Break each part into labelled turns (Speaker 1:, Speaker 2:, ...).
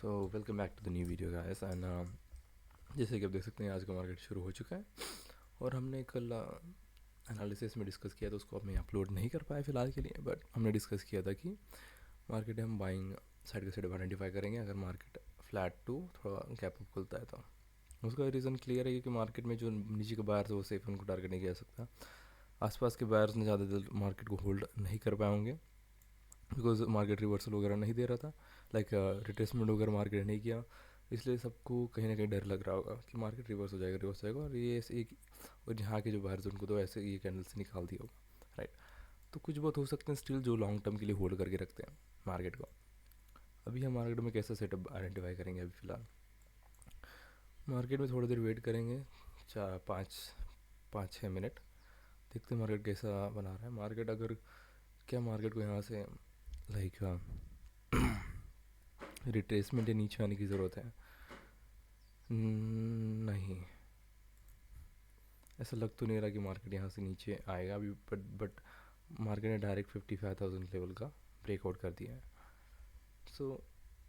Speaker 1: So welcome back to the new video guys and जैसे कि आप देख सकते हैं आज का मार्केट शुरू हो चुका है और हमने कल एनालिसिस में डिस्कस किया था, उसको अब मैं अपलोड नहीं कर पाया फ़िलहाल के लिए, बट हमने डिस्कस किया था कि मार्केट हम बाइंग साइड के साइड आइडेंटिफाई करेंगे अगर मार्केट फ्लैट टू थोड़ा गैप अप खुलता है तो। उसका रीज़न क्लियर है क्योंकि मार्केट में जो नीचे के बायर्स है वो सेफ उनको टारगेट नहीं किया जा सकता। आसपास के बायर्स ने ज़्यादा देर मार्केट को होल्ड नहीं कर पाए होंगे बिकॉज मार्केट रिवर्सल वगैरह नहीं दे रहा था, लाइक रिट्रेसमेंट वगैरह मार्केट नहीं किया, इसलिए सबको कहीं ना कहीं डर लग रहा होगा कि मार्केट रिवर्स हो जाएगा और ये ऐसे एक और यहाँ के जो बाहर उनको तो ऐसे ये कैंडल से निकाल दिया होगा, राइट। तो कुछ बहुत हो सकते हैं स्टिल जो लॉन्ग टर्म के लिए होल्ड करके रखते हैं मार्केट को। अभी हम मार्केट में कैसा सेटअप आइडेंटिफाई करेंगे? अभी फ़िलहाल मार्केट में थोड़ी देर वेट करेंगे, 4 5 5 6 मिनट, देखते हैं मार्केट कैसा बना रहा है। मार्केट अगर क्या मार्केट को यहाँ से लाइक रिट्रेसमेंट या नीचे आने की ज़रूरत है? नहीं, ऐसा लग तो नहीं रहा कि मार्केट यहाँ से नीचे आएगा अभी, बट मार्केट ने डायरेक्ट 55,000 लेवल का ब्रेकआउट कर दिया है। सो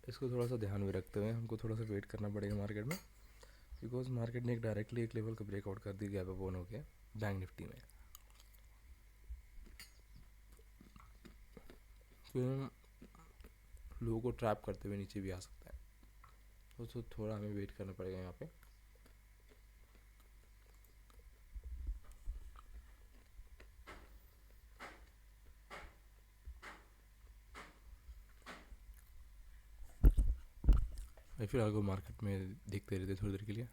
Speaker 1: इसको थोड़ा सा ध्यान में रखते हुए हमको थोड़ा सा वेट करना पड़ेगा मार्केट में, बिकॉज मार्केट ने डायरेक्टली एक लेवल का ब्रेकआउट कर दिया गैप अप हो गया बैंक निफ्टी में। फिर लोगों को ट्रैप करते हुए नीचे भी आ सकता है, तो थोड़ा हमें वेट करना पड़ेगा यहाँ पे। फिलहाल को मार्केट में देखते रहते थोड़ी देर के लिए।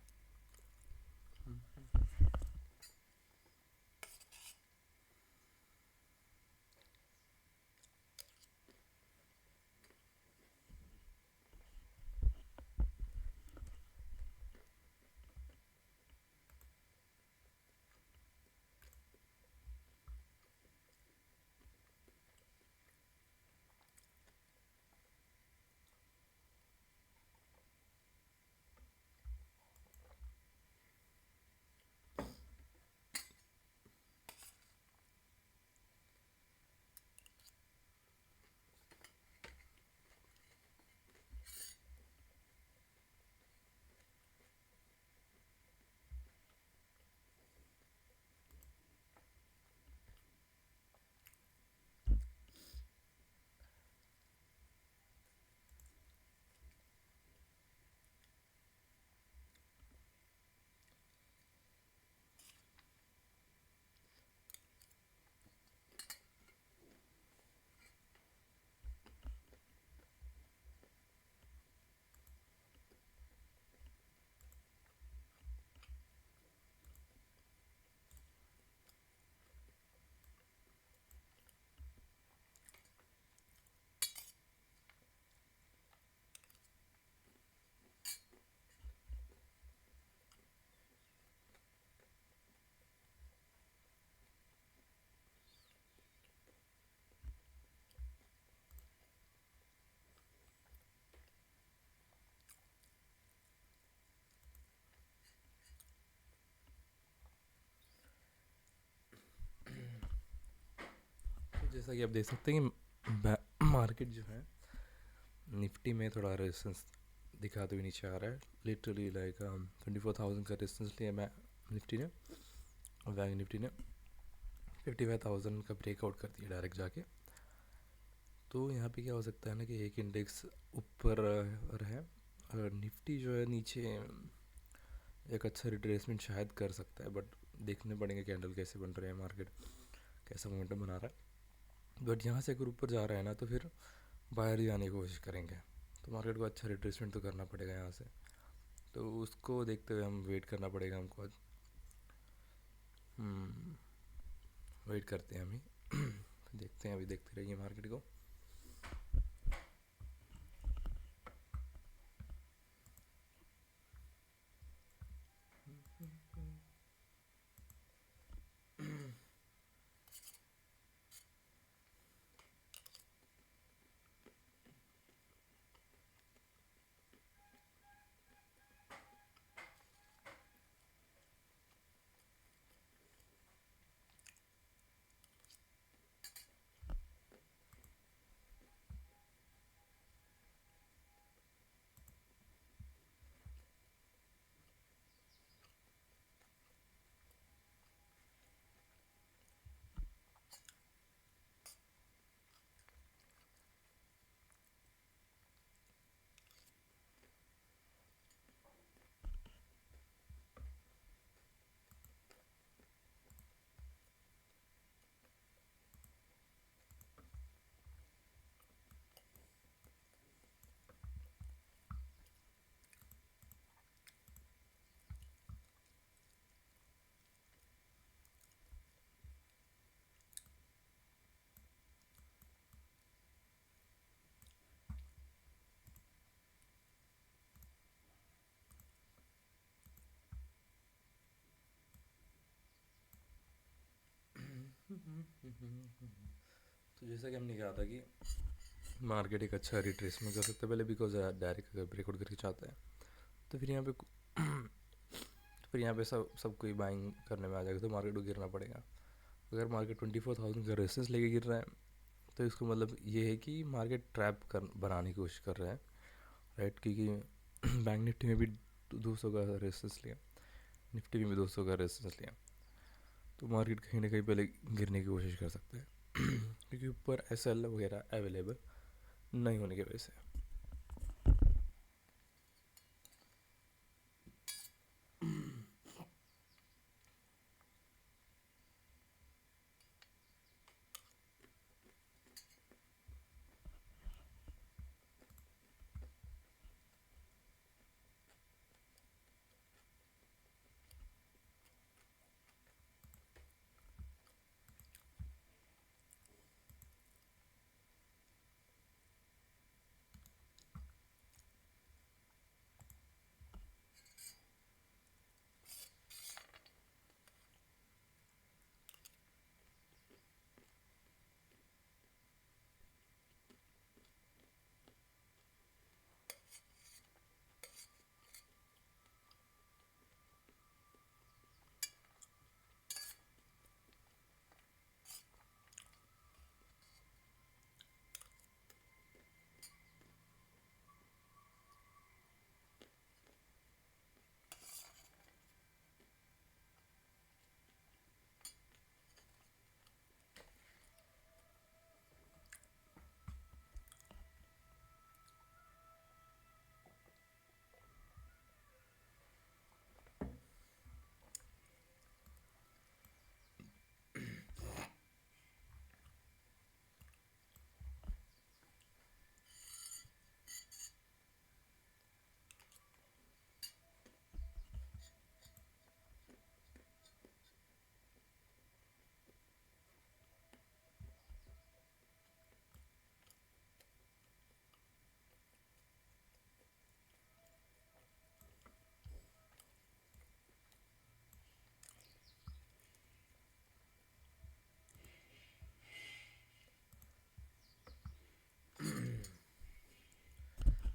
Speaker 1: जैसा कि आप देख सकते हैं कि मार्केट जो है निफ्टी में थोड़ा रेजिस्टेंस दिखाते हुए नीचे आ रहा है, लिटरली लाइक 24,000 का रेजिस्टेंस लिया मैं निफ्टी ने, और बैंक निफ्टी ने 55,000 का ब्रेकआउट कर दिया डायरेक्ट जाके। तो यहाँ पे क्या हो सकता है ना कि एक इंडेक्स ऊपर है और निफ्टी जो है नीचे एक अच्छा रिट्रेसमेंट शायद कर सकता है, बट देखने पड़ेंगे कैंडल कैसे बन रहे हैं, मार्केट कैसा मोमेंटम बना रहा है। बट यहाँ से अगर ऊपर जा रहा है ना तो फिर बाहर ही आने की कोशिश करेंगे, तो मार्केट को अच्छा रिट्रेसमेंट तो करना पड़ेगा यहाँ से, तो उसको देखते हुए हम वेट करना पड़ेगा हमको। वेट करते हैं हम ही देखते हैं, अभी देखते रहिए मार्केट को। तो जैसा कि हमने कहा था कि मार्केट एक अच्छा रिट्रेसमेंट कर सकते हैं पहले, बिकॉज डायरेक्ट अगर ब्रेकआउट करके चाहता है तो फिर यहाँ पे सब कोई बाइंग करने में आ जाएगा, तो मार्केट को गिरना पड़ेगा। अगर मार्केट 24,000 का रेजिस्टेंस लेके गिर रहा है तो इसको मतलब ये है कि मार्केट ट्रैप कर बनाने की कोशिश कर रहा है, राइट। क्योंकि बैंक निफ्टी में भी 200 का रेजिस्टेंस लिया, निफ्टी में भी 200 का रेजिस्टेंस लिया, तो मार्केट कहीं ना कहीं पहले गिरने की कोशिश कर सकते हैं क्योंकि ऊपर SL वगैरह अवेलेबल नहीं होने की वजह से।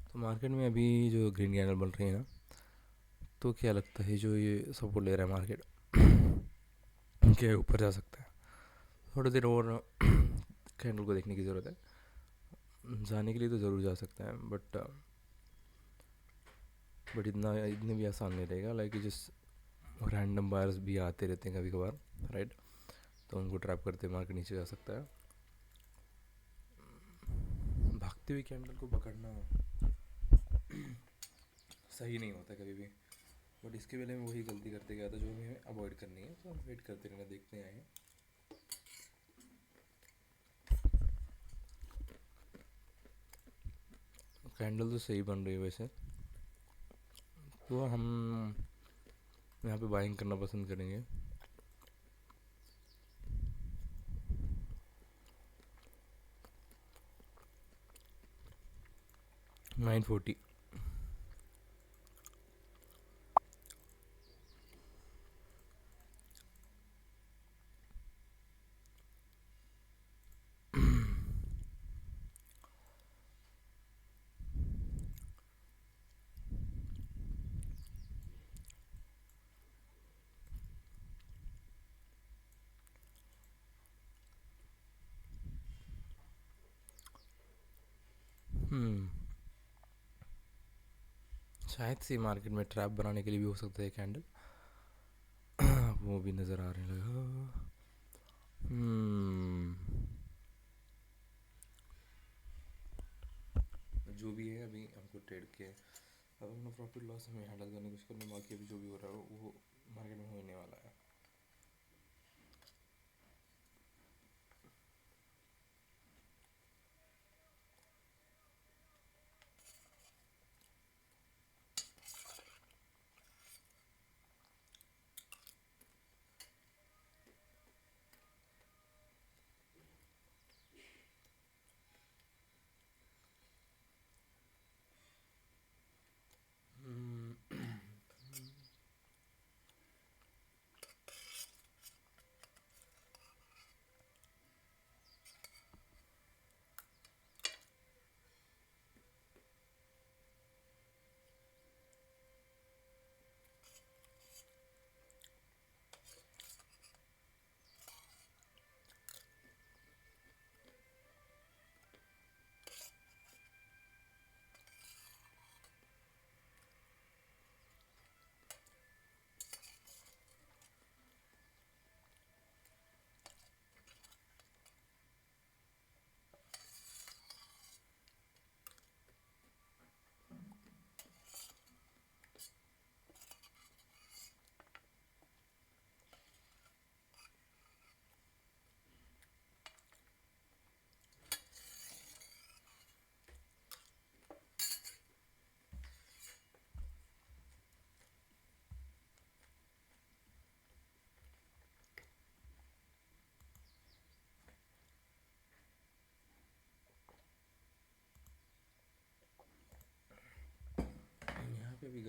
Speaker 1: तो मार्केट में अभी जो ग्रीन कैंडल बन रही है ना, तो क्या लगता है जो ये सपोर्ट ले रहा है मार्केट क्या ऊपर जा सकता है? थोड़ी देर और कैंडल को देखने की ज़रूरत है, जाने के लिए तो ज़रूर जा सकता है, बट इतने भी आसान नहीं रहेगा। लाइक जिस रैंडम बायर्स भी आते रहते हैं कभी कभार, राइट, तो उनको ट्रैप करते मार्केट नीचे जा सकता है। भागती हुई कैंडल को पकड़ना सही नहीं होता कभी भी, बट इसके पहले में वही गलती करते गया था जो हमें अवॉइड करनी है, तो हम वेट करते रहना, देखते आए हैं। कैंडल तो सही बन रही है वैसे, तो हम यहाँ पे बाइंग करना पसंद करेंगे। $940। शायद से मार्केट में ट्रैप बनाने के लिए भी हो सकता है कैंडल वो भी नज़र आ रहे लगा। जो भी है अभी हमको ट्रेड के अब अपना प्रॉफिट लॉस हमें हैंडल करने की कोशिश करनी, बाकी अभी जो भी हो रहा है वो मार्केट में होने वाला है।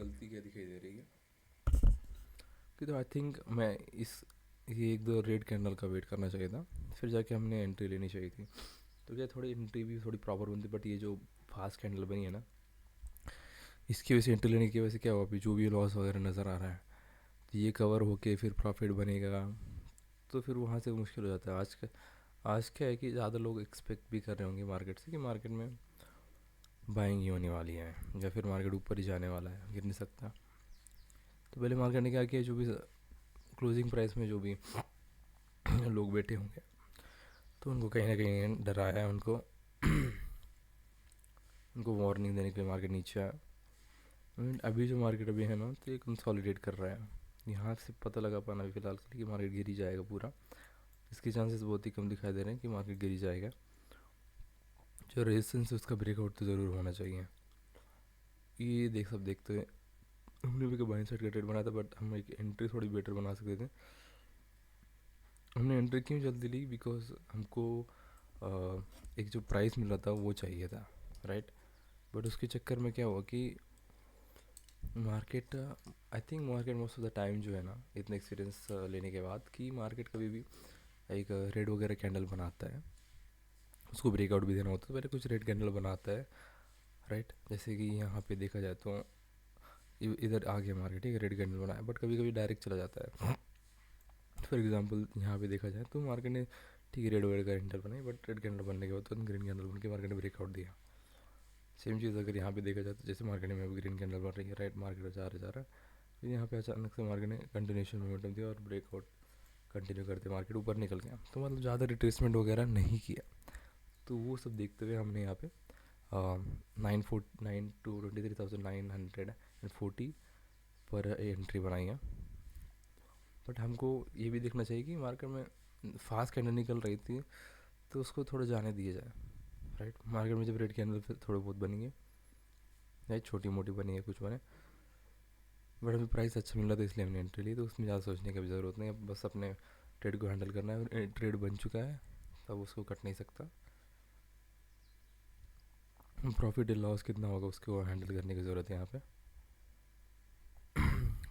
Speaker 1: गलती क्या दिखाई दे रही है कि तो आई थिंक मैं इस ये एक दो रेड कैंडल का वेट करना चाहिए था, फिर जाके हमने एंट्री लेनी चाहिए थी। तो क्या थोड़ी एंट्री भी थोड़ी प्रॉपर बनती, बट ये जो फास्ट कैंडल बनी है ना, इसकी वजह से एंट्री लेने की वजह से क्या हुआ, अभी जो भी लॉस वगैरह नज़र आ रहा है, तो ये कवर होके फिर प्रॉफिट बनेगा, तो फिर वहाँ से मुश्किल हो जाता है। आज क्या है कि ज़्यादा लोग एक्सपेक्ट भी कर रहे होंगे मार्केट से कि मार्केट में बाइंग ही होने वाली है या फिर मार्केट ऊपर ही जाने वाला है, गिर नहीं सकता। तो पहले मार्केट ने क्या किया, जो भी क्लोजिंग प्राइस में जो भी लोग बैठे होंगे तो उनको कहीं ना कहीं डराया है, उनको उनको वार्निंग देने के लिए मार्केट नीचे आया। अभी जो मार्केट अभी है ना, तो ये कंसोलिडेट कर रहा है। यहाँ से पता लगा पाना अभी फ़िलहाल के लिए कि मार्केट गिर ही जाएगा पूरा, इसके चांसेस बहुत ही कम दिखाई दे रहे हैं कि मार्केट गिर ही जाएगा। जो रेजिस्टेंस है उसका ब्रेकआउट तो ज़रूर होना चाहिए। ये देखते हुए हमने भी बाइंग साइड का ट्रेड बनाया था, बट हम एक एंट्री थोड़ी बेटर बना सकते थे। हमने एंट्री क्यों जल्दी ली, बिकॉज हमको एक जो प्राइस मिल रहा था वो चाहिए था, राइट। बट उसके चक्कर में क्या हुआ कि market, I think market most of the time जो है ना, इतने एक्सपीरियंस लेने के बाद, कि मार्केट कभी भी एक रेड वगैरह कैंडल बनाता है, उसको ब्रेकआउट भी देना होता है तो पहले कुछ रेड कैंडल बनाता है, राइट। जैसे कि यहाँ पे देखा जाए तो इधर आ गया मार्केट, एक रेड कैंडल बनाया, बट कभी कभी डायरेक्ट चला जाता है। फॉर एग्जांपल यहाँ पे देखा जाए तो मार्केट ने ठीक है रेड वगैरह कैंडल बनाई, बट रेड कैंडल बनने के बाद तो ग्रीन कैंडल बन के मार्केट ने ब्रेकआउट दिया। सेम चीज़ अगर यहाँ पे देखा जाए तो जैसे मार्केट में अभी ग्रीन कैंडल बन रही है, राइट, मार्केट जा रहा है, तो यहाँ पे अचानक से मार्केट ने कंटिन्यूशन मोमेंटम दिया और ब्रेकआउट कंटिन्यू करते मार्केट ऊपर निकल गया, तो मतलब ज़्यादा रिट्रेसमेंट वगैरह नहीं किया। तो वो सब देखते हुए हमने यहाँ पे 9 to 23,940 पर एंट्री बनाई है। बट हमको ये भी देखना चाहिए कि मार्केट में फास्ट कैंडल निकल रही थी तो उसको थोड़ा जाने दिया जाए, राइट। मार्केट में जब रेड कैंडल फिर थोड़े बहुत बनेंगे, राइट, छोटी मोटी बनी है, कुछ बने, बट अभी प्राइस अच्छा मिल रहा था इसलिए हमने एंट्री ली, तो उसमें ज़्यादा सोचने की भी ज़रूरत नहीं है, बस अपने ट्रेड को हैंडल करना है। ट्रेड बन चुका है तब उसको कट नहीं सकता, प्रॉफिट लॉस कितना होगा उसको हैंडल करने की ज़रूरत है यहाँ पे।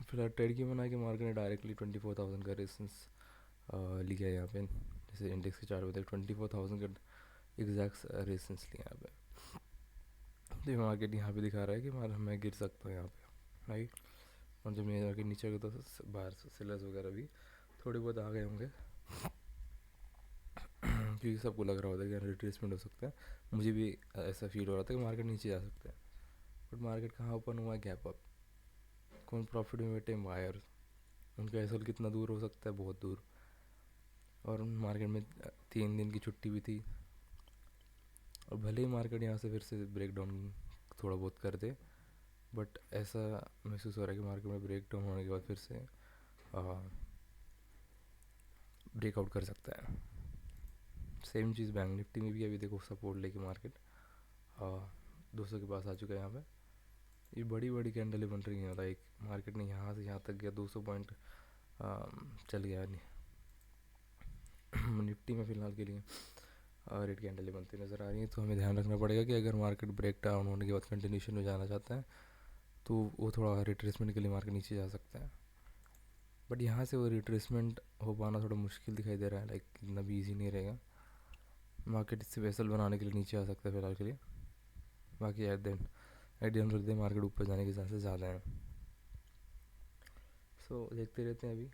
Speaker 1: फिलहाल ट्रेड की बना के मार्केट ने डायरेक्टली 24,000 का रेजिस्टेंस लिया है यहाँ पे, जैसे इंडेक्स के चार्ट में 24,000 का एग्जैक्ट रेजिस्टेंस लिया यहाँ पे। तो मार्केट यहाँ पे दिखा रहा है कि मैं गिर सकता हूँ यहाँ पे, राइट। और जब मैं मार्केट नीचे गया तो बाहर से सेलर्स वगैरह भी थोड़े बहुत आ गए होंगे क्योंकि सबको लग रहा होता है कि रिट्रेसमेंट हो सकता है। मुझे भी ऐसा फील हो रहा था कि मार्केट नीचे जा सकता है, बट मार्केट कहाँ ओपन हुआ, गैप अप। कौन प्रॉफिट में बैठे, बायर, उनका एसएल कितना दूर हो सकता है, बहुत दूर। और मार्केट में 3 दिन की छुट्टी भी थी, और भले ही मार्केट यहाँ से फिर से ब्रेक डाउन थोड़ा बहुत कर दे, बट ऐसा महसूस हो रहा है कि मार्केट में ब्रेक डाउन होने के बाद फिर से ब्रेकआउट कर सकता है। सेम चीज़ बैंक निफ्टी में भी अभी देखो सपोर्ट लेके मार्केट 200 के पास आ चुका है। यहाँ पे ये बड़ी बड़ी कैंडलें बन रही हैं, लाइक मार्केट ने यहाँ से यहाँ तक गया, 200 पॉइंट चल गया निफ्टी में फ़िलहाल के लिए रेड कैंडलें बनती नज़र आ रही हैं। तो हमें ध्यान रखना पड़ेगा कि अगर मार्केट ब्रेक डाउन होने के बाद कंटिन्यूशन में जाना चाहता है तो वो थोड़ा रिट्रेसमेंट के लिए मार्केट नीचे जा सकता है, बट यहाँ से वो रिट्रेसमेंट हो पाना थोड़ा मुश्किल दिखाई दे रहा है, लाइक इतना भी ईजी नहीं रहेगा। मार्केट इससे वेसल बनाने के लिए नीचे आ सकता है फिलहाल के लिए, बाकी at the end of the day market ऊपर जाने के चांसेस ज़्यादा हैं। सो देखते रहते हैं अभी।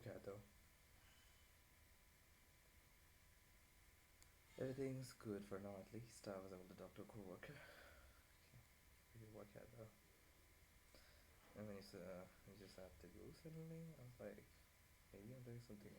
Speaker 1: cat though? Everything's good for now at least. I was able to talk to a co-worker. Okay. What cat though? And then you just have to go suddenly. I was like, maybe I'm doing something.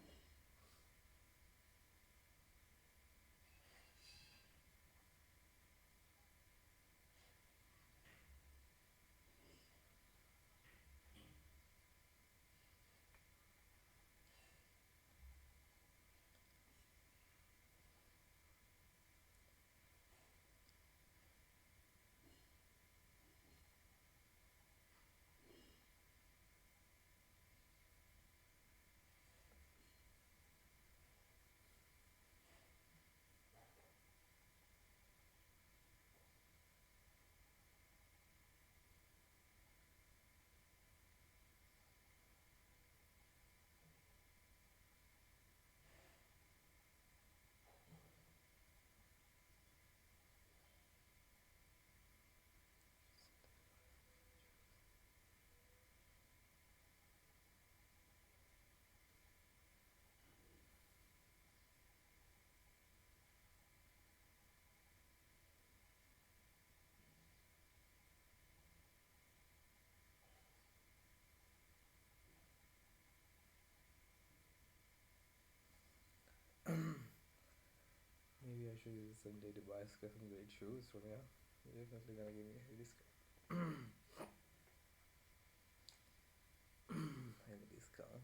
Speaker 1: Maybe I should use Sunday to buy some great shoes from you. You're definitely gonna give me a discount. Any discount?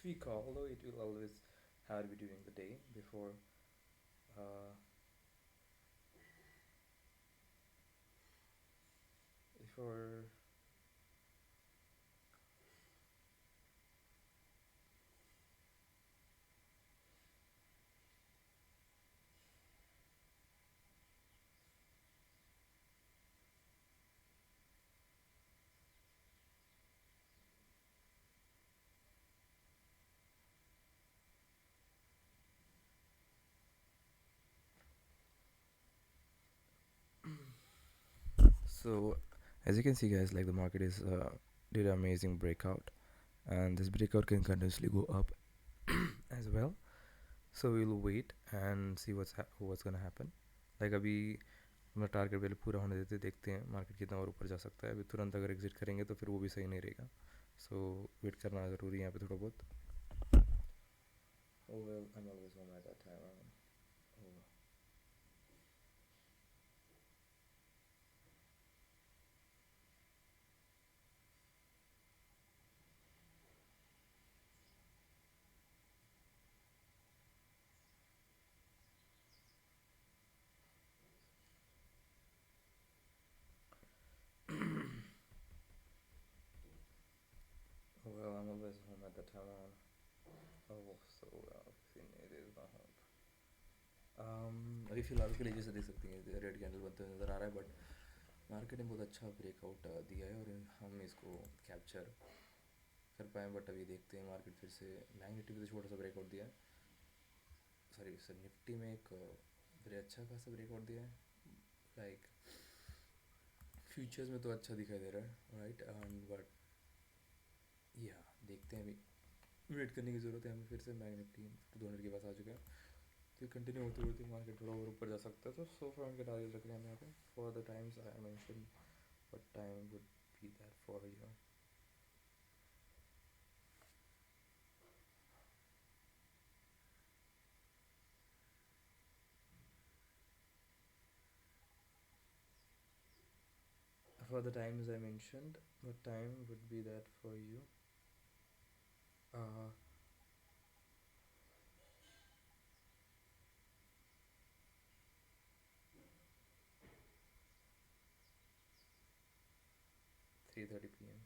Speaker 1: week, although it will always have to be during the day uh, before. So as you can see, guys, like the market is did an amazing breakout, and this breakout can continuously go up as well. So we'll wait and see what's gonna happen. Like अभी अपना target पहले पूरा होने देते, देखते हैं market कितना और ऊपर जा सकता है. अभी तुरंत अगर एग्जिट करेंगे तो फिर वो भी सही नहीं रहेगा. सो वेट करना ज़रूरी है यहाँ पे थोड़ा बहुत. Oh well, I'm always home at that time. Oh. Well, I'm always home at the time on. Oh, so obviously it is not home. अभी फ़िलहाल के लिए जैसे देख सकते हैं रेड कैंडल बनते हुए नज़र आ रहा है, बट मार्केट ने बहुत अच्छा ब्रेकआउट दिया है और हम इसको कैप्चर कर पाए. बट अभी देखते हैं मार्केट फिर से बैंक निफ्टी में तो छोटा सा ब्रेकआउट दिया है. सॉरी सर, निफ्टी में एक बड़े अच्छा खासा ब्रेकआउट दिया है. लाइक फ्यूचर्स में तो अच्छा दिखाई दे रहा है, राइट. एंड बट या देखते हैं, अभी वेट करने की ज़रूरत है हमें. फिर से बैंक निफ्टी 200 के पास आ चुका है, तो कंटिन्यू होते होते मार्केट थोड़ा और ऊपर जा सकता है. तो सो फॉर के टारगेट रख रहे हैं हम यहाँ पे for the times I mention. What time would be that for you? For the times I mentioned, what time would be that for you? Uh, 3:30 p.m.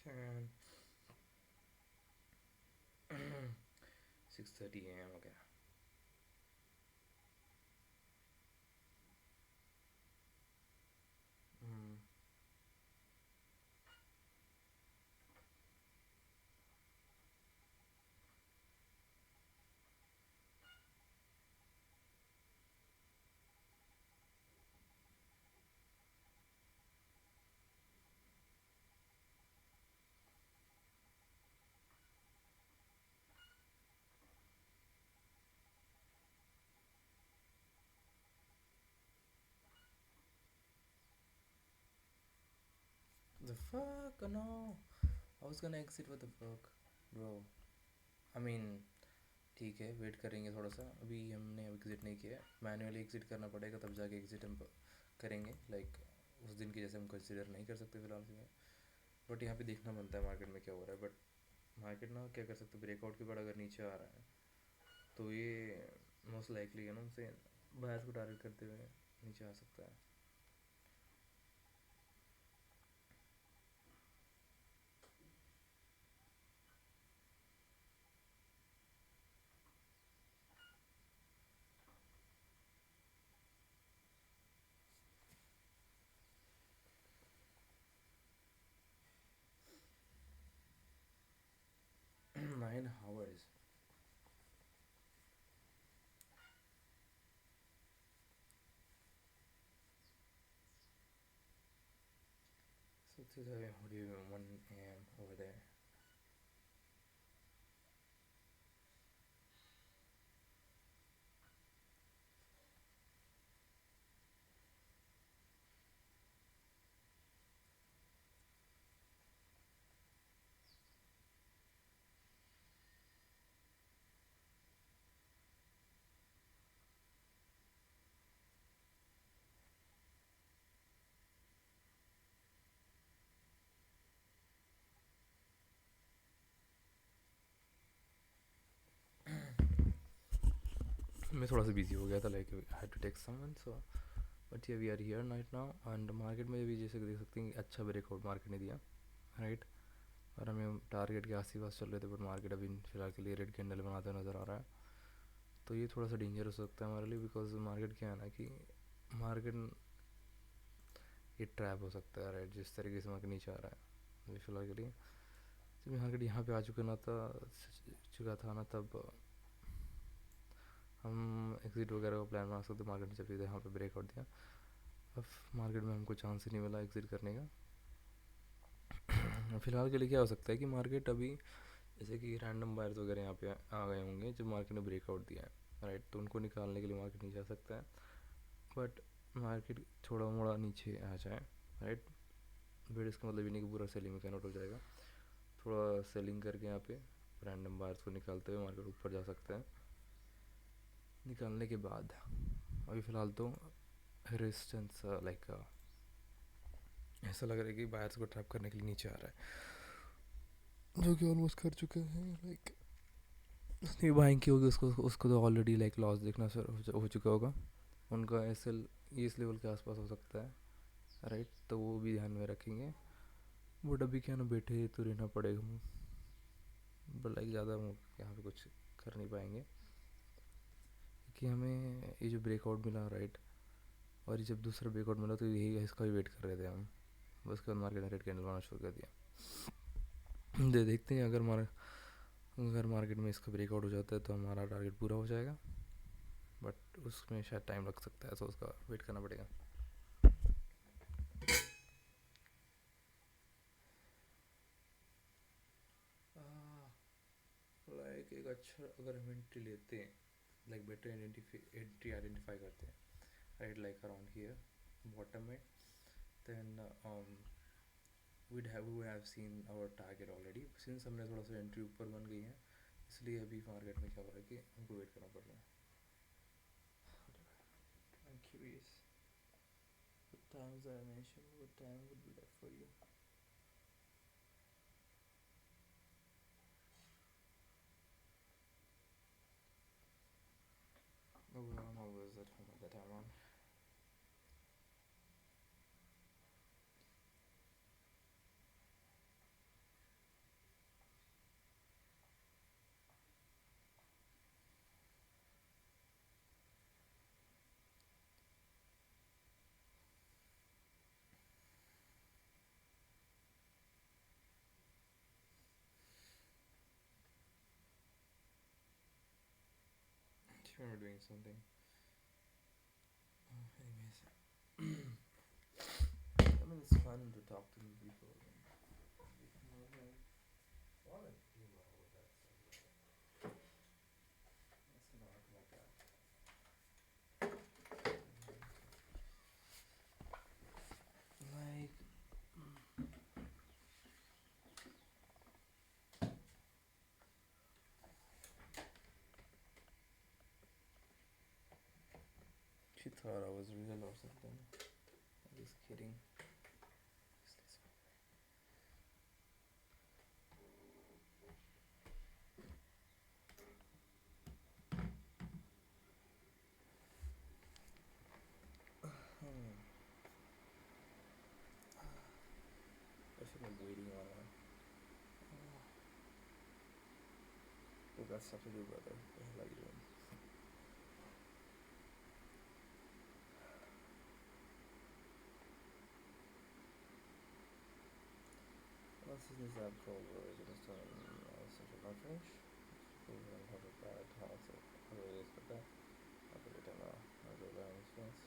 Speaker 1: Can 6:30 a.m. Okay. Mm. The fuck? No. I was gonna exit. What the fuck, bro? I mean, ठीक है, wait करेंगे थोड़ा सा. अभी हमने exit नहीं किया है, मैनुअली एग्ज़िट करना पड़ेगा तब जाके एग्ज़िट हम करेंगे. लाइक उस दिन की जैसे हम कंसिडर नहीं कर सकते फ़िलहाल के लिए. बट यहाँ पे देखना बनता है मार्केट में क्या हो रहा है. बट मार्केट ना क्या कर सकते, ब्रेकआउट के बाद अगर नीचे आ रहा है तो ये मोस्ट लाइकली है ना, उनसे बायर्स को टारगेट करते हुए नीचे आ सकता है. Nine hours. So today, what do you 1 a.m. over there? मैं थोड़ा सा बिजी हो गया था, like I had to take someone. So but ये we are here right now. And market में भी जैसे देख सकते हैं अच्छा ब्रेकआउट मार्केट ने दिया, राइट. और हमें टारगेट के आस पास चल रहे थे, बट मार्केट अभी फ़िलहाल के लिए रेड कैंडल बनाते हुए नज़र आ रहा है. तो ये थोड़ा सा डेंजरस हो सकता है हमारे लिए, बिकॉज मार्केट क्या है ना कि मार्केट ये ट्रैप हो सकता है, राइट. जिस तरीके से मार्केट नीचे आ रहा है अभी फ़िलहाल के लिए, जब मार्केट यहाँ पे आ चुका था ना, तब हम एग्ज़िट वगैरह का प्लान बना सकते. मार्केट ने जब यहाँ पे ब्रेकआउट दिया, अब मार्केट में हमको चांस ही नहीं मिला एग्ज़िट करने का. फ़िलहाल के लिए क्या हो सकता है कि मार्केट अभी जैसे कि रैंडम बायर्स वगैरह यहाँ पे आ गए होंगे जब मार्केट ने ब्रेकआउट दिया है, राइट. तो उनको निकालने के लिए मार्केट नीचे आ सकता है. बट मार्केट थोड़ा मोड़ा नीचे आ जाए, राइट. बट इसका मतलब ये नहीं कि पूरा सेलिंग में कन्वर्ट हो जाएगा. थोड़ा सेलिंग करके यहाँ पे रैंडम बायर्स को निकालते हुए मार्केट ऊपर जा सकता है. निकालने के बाद अभी फ़िलहाल तो रेजिस्टेंस लाइक ऐसा लग रहा है कि बायर्स को ट्रैप करने के लिए नीचे आ रहा है, जो कि ऑलमोस्ट कर चुके हैं. लाइक जितनी बाइंग की होगी उसको उसको तो ऑलरेडी लाइक लॉस देखना हो चुका होगा. उनका एसएल इस लेवल के आसपास हो सकता है, राइट. तो वो भी ध्यान में रखेंगे. बट अभी क्या ना, बैठे तो रहना पड़ेगा. बट लाइक ज़्यादा यहाँ पे कुछ कर नहीं पाएंगे कि हमें ये जो ब्रेकआउट मिला, राइट. और ये जब दूसरा ब्रेकआउट मिला तो यही इसका भी वेट कर रहे थे हम. बस के बाद मार्केट ने रेड कैंडल बनाना शुरू कर दिया. देखते हैं अगर मार्केट में इसका ब्रेकआउट हो जाता है तो हमारा टारगेट पूरा हो जाएगा. बट उसमें शायद टाइम लग सकता है, तो उसका वेट करना पड़ेगा. लाइक एक अच्छा अगर हम एंट्री लेते हैं, लाइक बेटर एंट्री आइडेंटिफाई करते हैं, right. Like around here bottom में, then we would have seen our target already. Since हमने थोड़ा सा एंट्री ऊपर बन गई है, इसलिए अभी मार्केट में क्या हो रहा है कि हमको वेट करना पड़ रहा है. I'm curious what times I mentioned, what time would be that for you? Oh well, I'm always at home at that time on. Do you remember doing something? Anyways, I mean it's fun to talk to new people. It's not like that. Like thought I was real or something. Just kidding. I should be waiting on it. We got stuff to do, brother. What the hell are you doing? What's this app called? Origin is done central not French. We don't have a bad house of other ways, but that. I put it in a experience.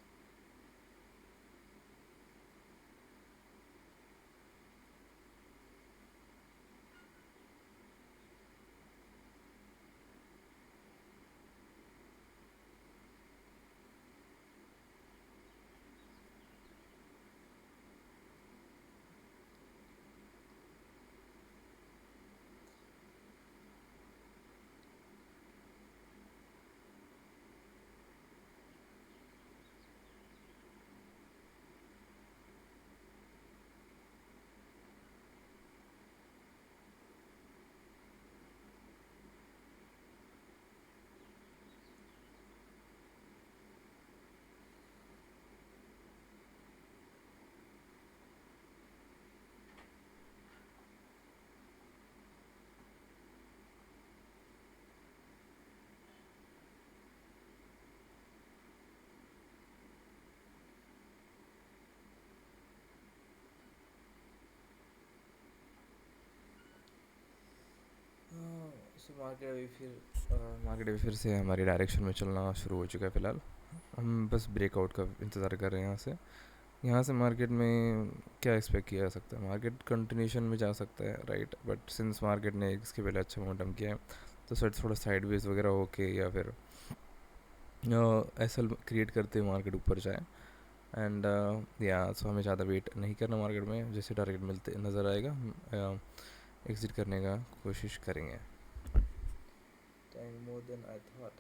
Speaker 1: So market अभी फिर से हमारी direction में चलना शुरू हो चुका है फ़िलहाल. हम बस ब्रेकआउट का इंतज़ार कर रहे हैं. यहाँ से मार्केट में क्या एक्सपेक्ट किया जा सकता है. मार्केट कंटिन्यूशन में जा सकता है, राइट. बट सिंस मार्केट ने इसके पहले अच्छा मोमेंटम किया है, तो शायद थोड़ा साइडवेज वगैरह होके या फिर एस एल क्रिएट करते हुए मार्केट ऊपर जाए. एंड या सो हमें ज़्यादा वेट नहीं करना मार्केट में. जैसे टारगेट मिलते नज़र आएगा हम एग्ज़िट करने का कोशिश करेंगे. Dang, more than I thought.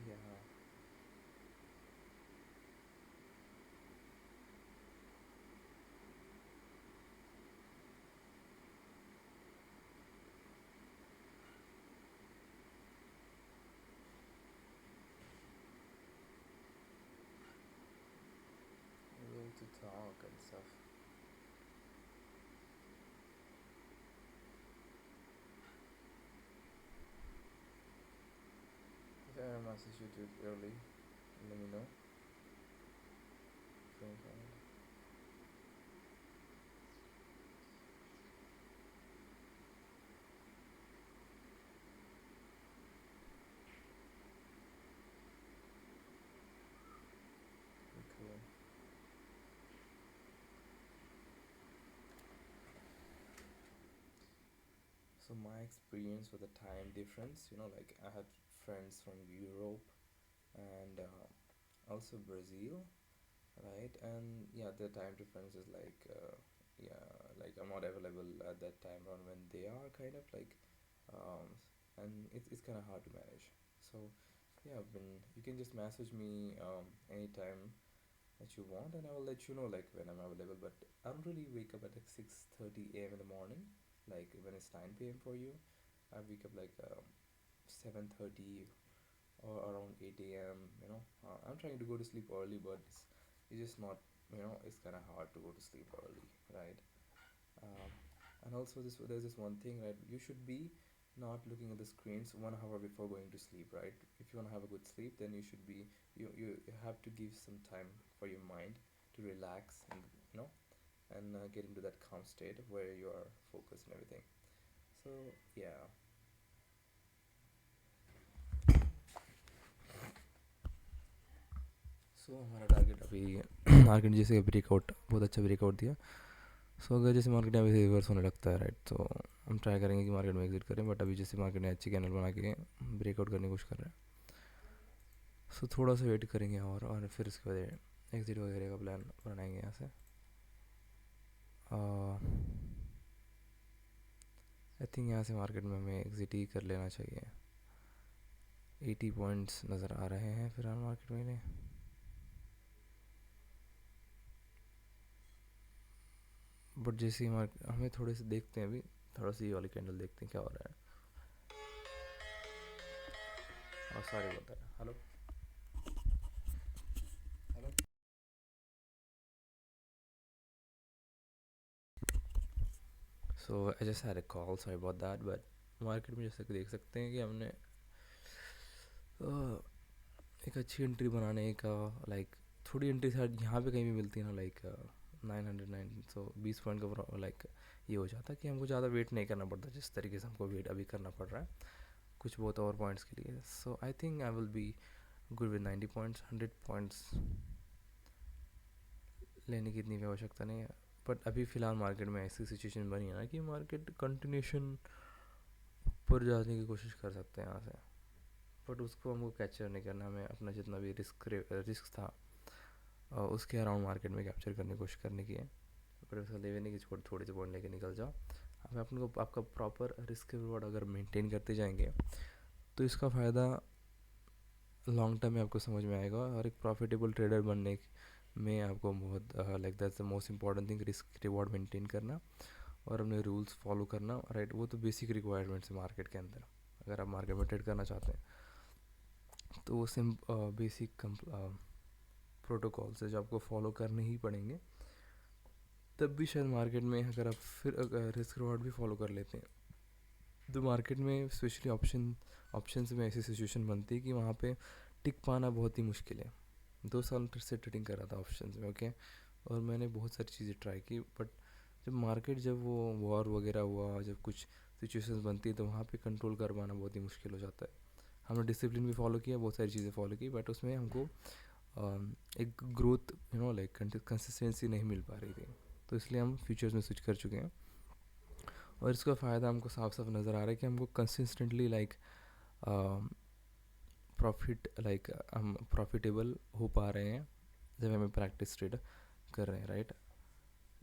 Speaker 1: Yeah. Way to talk and stuff. If I message you too early, let me know. Cool. So my experience with the time difference, like I had friends from Europe and also Brazil, right? And yeah, the time difference is like yeah, like I'm not available at that time around when they are, kind of like um, and it's kind of hard to manage. So yeah, you can just message me anytime that you want, and I will let you know like when I'm available. But I don't really wake up at like 6:30 a.m. in the morning, like when it's 9 p.m. for you. I wake up like 7:30 or around 8 a.m. I'm trying to go to sleep early, but it's just not. It's kind of hard to go to sleep early, right? Um, and also there's this one thing, right? You should be not looking at the screens 1 hour before going to sleep, right? If you want to have a good sleep, then you have to give some time for your mind to relax and get into that calm state where you are focused and everything. So yeah. सो हमारा target अभी market जैसे breakout, बहुत अच्छा breakout दिया. सो अगर जैसे market अभी reverse होने लगता है, राइट, तो हम ट्राई करेंगे कि मार्केट में एग्जिट करें. बट अभी जैसे मार्केट ने अच्छी कैनल बना के ब्रेकआउट करने की कोशिश कर रहे हैं, सो थोड़ा सा वेट करेंगे और फिर उसके बाद एग्जिट वगैरह का प्लान बनाएंगे यहाँ से. आई थिंक यहाँ से मार्केट में हमें एग्जिट ही कर लेना चाहिए. 80 पॉइंट्स नज़र आ रहे हैं फिलहाल मार्केट में। बट जैसे ही हमें थोड़े से देखते हैं अभी, थोड़ा सा ये वाली कैंडल देखते हैं क्या हो रहा है। और सारे बता रहे hello hello. So I just had a call, sorry about that. But market में जैसे कि देख सकते हैं कि हमने एक अच्छी एंट्री बनाने का लाइक थोड़ी एंट्री शायद यहाँ पे कहीं भी मिलती है ना, लाइक 909, सो 20 पॉइंट का लाइक ये हो जाता है कि हमको ज़्यादा वेट नहीं करना पड़ता जिस तरीके से हमको वेट अभी करना पड़ रहा है कुछ बहुत और पॉइंट्स के लिए। So I think I will be good with 90 points. 100 points लेने की इतनी भी आवश्यकता नहीं है। बट अभी फ़िलहाल मार्केट में ऐसी सिचुएशन बनी है ना कि मार्केट कंटिन्यूशन पर जाने की कोशिश कर सकते हैं यहाँ से, बट उसको हमको कैप्चर नहीं करना। हमें अपना जितना भी रिस्क था उसके अराउंड मार्केट में कैप्चर करने की कोशिश करने की है। बट उसका लेवे नहीं कि छोटे थोड़े से पॉइंट लेके निकल जाओ। हमें अपने को आपका प्रॉपर रिस्क रिवॉर्ड अगर मेंटेन करते जाएंगे तो इसका फ़ायदा लॉन्ग टर्म में आपको समझ में आएगा, और एक प्रॉफिटेबल ट्रेडर बनने में आपको बहुत like that's the most important thing, risk reward maintain करना और अपने रूल्स फॉलो करना, राइट। वो तो बेसिक रिक्वायरमेंट्स है मार्केट के अंदर। अगर आप मार्केट में ट्रेड करना चाहते हैं तो वो बेसिक प्रोटोकॉल्स है जो आपको फॉलो करने ही पड़ेंगे। तब भी शायद मार्केट में अगर आप फिर अगर रिस्क रिवॉर्ड भी फॉलो कर लेते हैं तो मार्केट में स्पेशली ऑप्शंस में ऐसी सिचुएशन बनती है कि वहाँ पे टिक पाना बहुत ही मुश्किल है। 2 साल से ट्रेडिंग कर रहा था ऑप्शंस में, ओके, और मैंने बहुत सारी चीज़ें ट्राई की। बट जब मार्केट जब वो वॉर वगैरह हुआ, जब कुछ सिचुएशंस बनती है तो वहाँ पे कंट्रोल कर पाना बहुत ही मुश्किल हो जाता है। हमने डिसिप्लिन भी फॉलो किया, बहुत सारी चीज़ें फॉलो की, बट उसमें हमको एक ग्रोथ लाइक कंसिस्टेंसी नहीं मिल पा रही थी। तो इसलिए हम फ्यूचर्स में स्विच कर चुके हैं, और इसका फ़ायदा हमको साफ साफ नज़र आ रहा है कि हमको कंसिस्टेंटली लाइक प्रॉफिट लाइक हम प्रॉफिटेबल हो पा रहे हैं जब हमें प्रैक्टिस ट्रेड कर रहे हैं, राइट।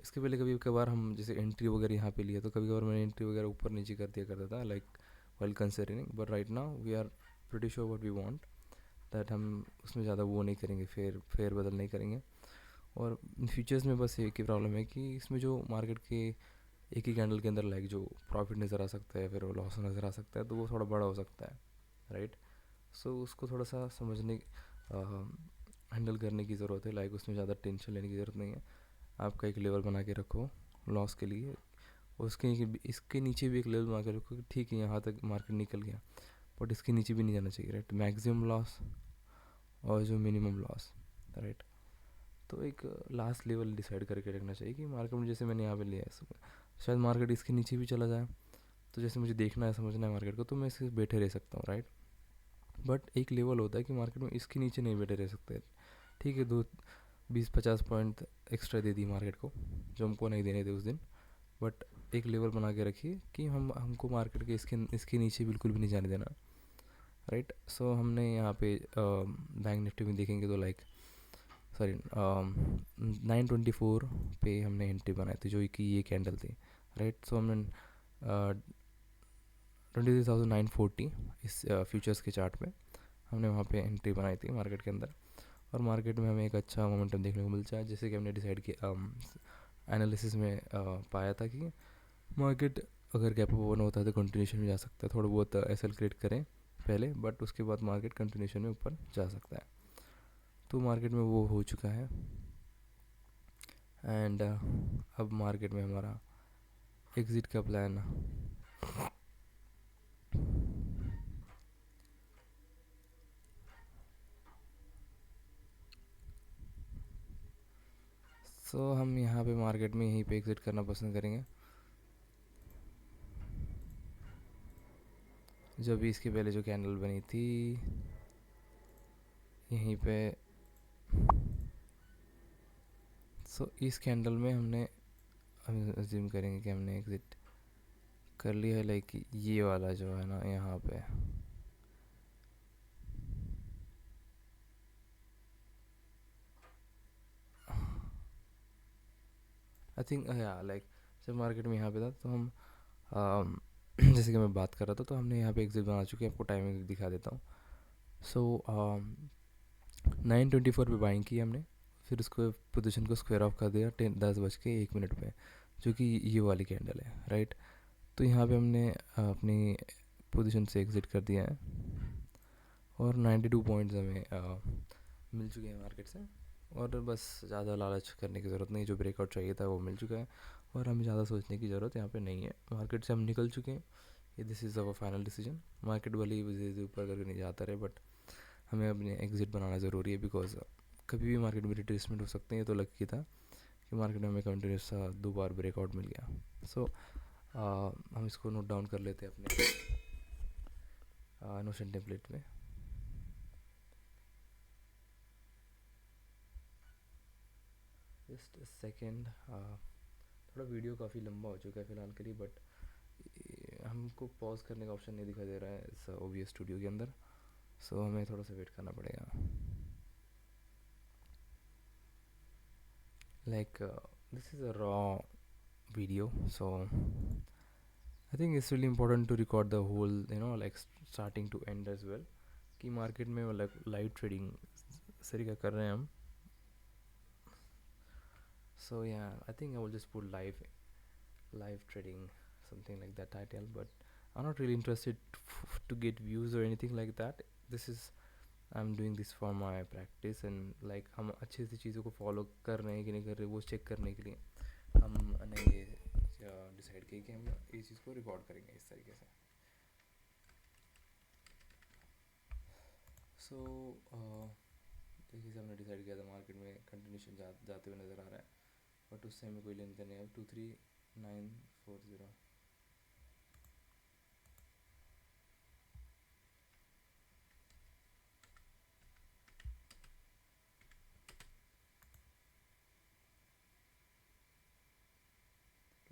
Speaker 1: इसके पहले कभी कभार हम जैसे एंट्री वगैरह यहाँ पे लिया तो कभी कभार मैंने एंट्री वगैरह ऊपर नीचे कर दिया करता था like while considering. But right now we are pretty sure what we want, that हम उसमें ज़्यादा वो नहीं करेंगे, फेर बदल नहीं करेंगे। और फ्यूचर्स में बस एक ही प्रॉब्लम है कि इसमें जो मार्केट के एक ही कैंडल के अंदर लाइक जो प्रॉफिट नज़र आ सकता है फिर वो लॉस नज़र आ सकता है, तो वो थोड़ा बड़ा हो सकता है, राइट। सो उसको थोड़ा सा समझने हैंडल करने की ज़रूरत है, लाइक उसमें ज़्यादा टेंशन लेने की ज़रूरत नहीं है। आपका एक लेवल बना के रखो लॉस के लिए, उसके इसके नीचे भी एक लेवल बना के रखो कि ठीक है यहाँ तक मार्केट निकल गया, बट इसके नीचे भी नहीं जाना चाहिए, राइट। मैक्सिमम लॉस और जो मिनिमम लॉस, राइट। तो एक लास्ट लेवल डिसाइड करके रखना चाहिए कि मार्केट में जैसे मैंने यहाँ पे लिया है, शायद मार्केट इसके नीचे भी चला जाए, तो जैसे मुझे देखना है समझना है मार्केट को, तो मैं इसके बैठे रह सकता हूँ, राइट। बट एक लेवल होता है कि मार्केट में इसके नीचे नहीं बैठे रह सकते। ठीक है, 20-50 पॉइंट एक्स्ट्रा दे दी मार्केट को जो हमको नहीं देने थे उस दिन, बट एक लेवल बना के रखिए कि हमको मार्केट के इसके नीचे बिल्कुल भी नहीं जाने देना, राइट। सो हमने यहाँ पे बैंक निफ्टी में देखेंगे तो लाइक सॉरी 924 पे हमने एंट्री बनाई थी जो कि ये कैंडल थी, राइट। सो हमने 23,940 इस फ्यूचर्स के चार्ट पे हमने वहाँ पे एंट्री बनाई थी मार्केट के अंदर, और मार्केट में हमें एक अच्छा मोमेंटम देखने को मिलता है। जैसे कि हमने डिसाइड किया एनालिसिस में पाया था कि मार्केट अगर गैप अप ओपन होता है तो कंटिन्यूशन में जा सकता है, थोड़ा बहुत एसएल क्रिएट करें पहले, बट उसके बाद मार्केट कंटिन्यूशन में ऊपर जा सकता है। तो मार्केट में वो हो चुका है, एंड अब मार्केट में हमारा एग्ज़िट का प्लान सो हम यहाँ पे मार्केट में यहीं पे एग्ज़िट करना पसंद करेंगे। जो भी इसके पहले जो कैंडल बनी थी यहीं पे, सो इस कैंडल में हम अज्यूम करेंगे कि हमने एग्ज़िट कर लिया है, लाइक ये वाला जो है ना यहाँ पे। आई थिंक या लाइक जब मार्केट में यहाँ पे था तो हम जैसे कि मैं बात कर रहा था तो हमने यहाँ पे एग्ज़िट बना चुके हैं। आपको टाइमिंग दिखा देता हूँ। सो 9:24 पे बाइंग की हमने, फिर उसको पोजीशन को स्क्वायर ऑफ कर दिया 10:01 पे, जो कि ये वाली कैंडल है, राइट। तो यहाँ पे हमने अपनी पोजीशन से एग्ज़िट कर दिया है और 92 पॉइंट्स हमें मिल चुके हैं मार्केट से। और बस ज़्यादा लालच करने की ज़रूरत नहीं, जो ब्रेकआउट चाहिए था वो मिल चुका है और हमें ज़्यादा सोचने की ज़रूरत यहाँ पे नहीं है। मार्केट से हम निकल चुके हैं, ये this is our final decision. Market वाली वजह से ऊपर करके नहीं जाता रहे, बट हमें अपने एग्ज़िट बनाना ज़रूरी है, बिकॉज कभी भी मार्केट में रिट्रेसमेंट हो सकते हैं। ये तो लकी था कि मार्केट में हमें कंटिन्यूस 2 बार ब्रेकआउट मिल गया। सो हम इसको नोट डाउन कर लेते हैं अपने नोशन टेम्पलेट में। जस्ट सेकेंड, थोड़ा वीडियो काफ़ी लंबा हो चुका है फ़िलहाल के लिए, बट हमको पॉज करने का ऑप्शन नहीं दिखाई दे रहा है इस OBS स्टूडियो के अंदर, सो हमें थोड़ा सा वेट करना पड़ेगा। Like this is a raw video, so I think it's really important to record the whole, like starting to end as well, कि मार्केट में like लाइव ट्रेडिंग इस तरीका कर रहे हैं हम। So yeah, I think I will just put live trading, something like that title, but I'm not really interested to get views or anything like that. This is, I'm doing this for my practice and like हम अच्छे से चीज़ों को follow कर रहे हैं कि नहीं कर रहे, वो चेक करने के लिए हमने ये डिसाइड किया कि हम इस चीज़ को रिकॉर्ड करेंगे इस तरीके से। सो देखिए से हमने डिसाइड किया था, मार्केट में कंटिन्यूशन जाते हुए नज़र आ रहा है, बट उससे हमें कोई लेन देन नहीं है। 23940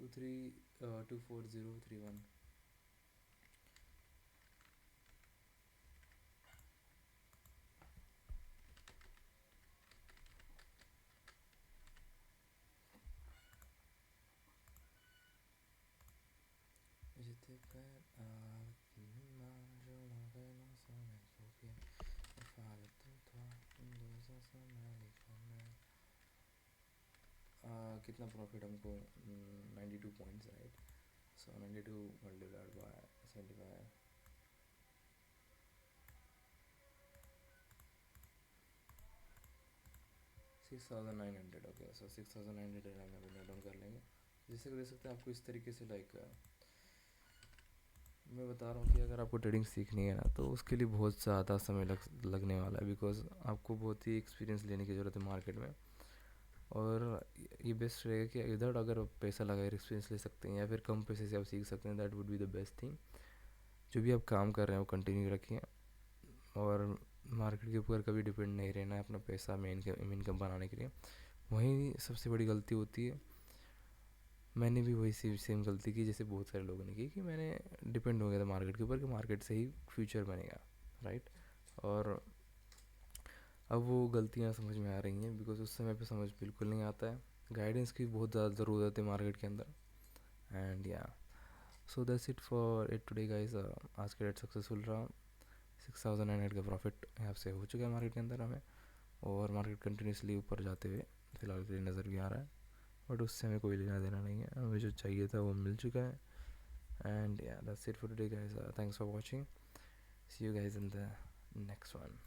Speaker 1: 24031। कितना प्रॉफिट हमको? 92 points, right. So 92 multiplied by 75, 6900। Okay, so 6900 हम अभी नोट डाउन कर लेंगे। जैसे कि देख सकते हैं आपको इस तरीके से, लाइक मैं बता रहा हूँ कि अगर आपको ट्रेडिंग सीखनी है ना, तो उसके लिए बहुत ज़्यादा समय लगने वाला है, बिकॉज आपको बहुत ही एक्सपीरियंस लेने की ज़रूरत है मार्केट में। और ये बेस्ट रहेगा कि इधर अगर आप पैसा लगाए एक्सपीरियंस ले सकते हैं, या फिर कम पैसे से आप सीख सकते हैं, that would be the best thing. जो भी आप काम कर रहे हैं वो कंटिन्यू रखिए, और मार्केट के ऊपर कभी डिपेंड नहीं रहना है अपना पैसा मेन इनकम बनाने के लिए। वहीं सबसे बड़ी गलती होती है, मैंने भी वही सेम गलती की जैसे बहुत सारे लोगों ने की, कि मैंने डिपेंड हो गया था मार्केट के ऊपर कि मार्केट से ही फ्यूचर बनेगा, राइट। और अब वो गलतियाँ समझ में आ रही हैं, बिकॉज उस समय पे समझ बिल्कुल नहीं आता है। गाइडेंस की बहुत ज़्यादा ज़रूरत है मार्केट के अंदर। एंड या, so that's it for it today guys. आज का डेट सक्सेसफुल रहा। 6900 का प्रॉफिट यहाँ से हो चुका है मार्केट के अंदर हमें, और मार्केट कंटिन्यूसली ऊपर जाते हुए फिलहाल के लिए नज़र भी आ रहा है, बट उससे हमें कोई लेना देना नहीं है। हमें जो चाहिए था वो मिल चुका है। And yeah, that's it for today guys. Thanks for watching. See you guys in the next one.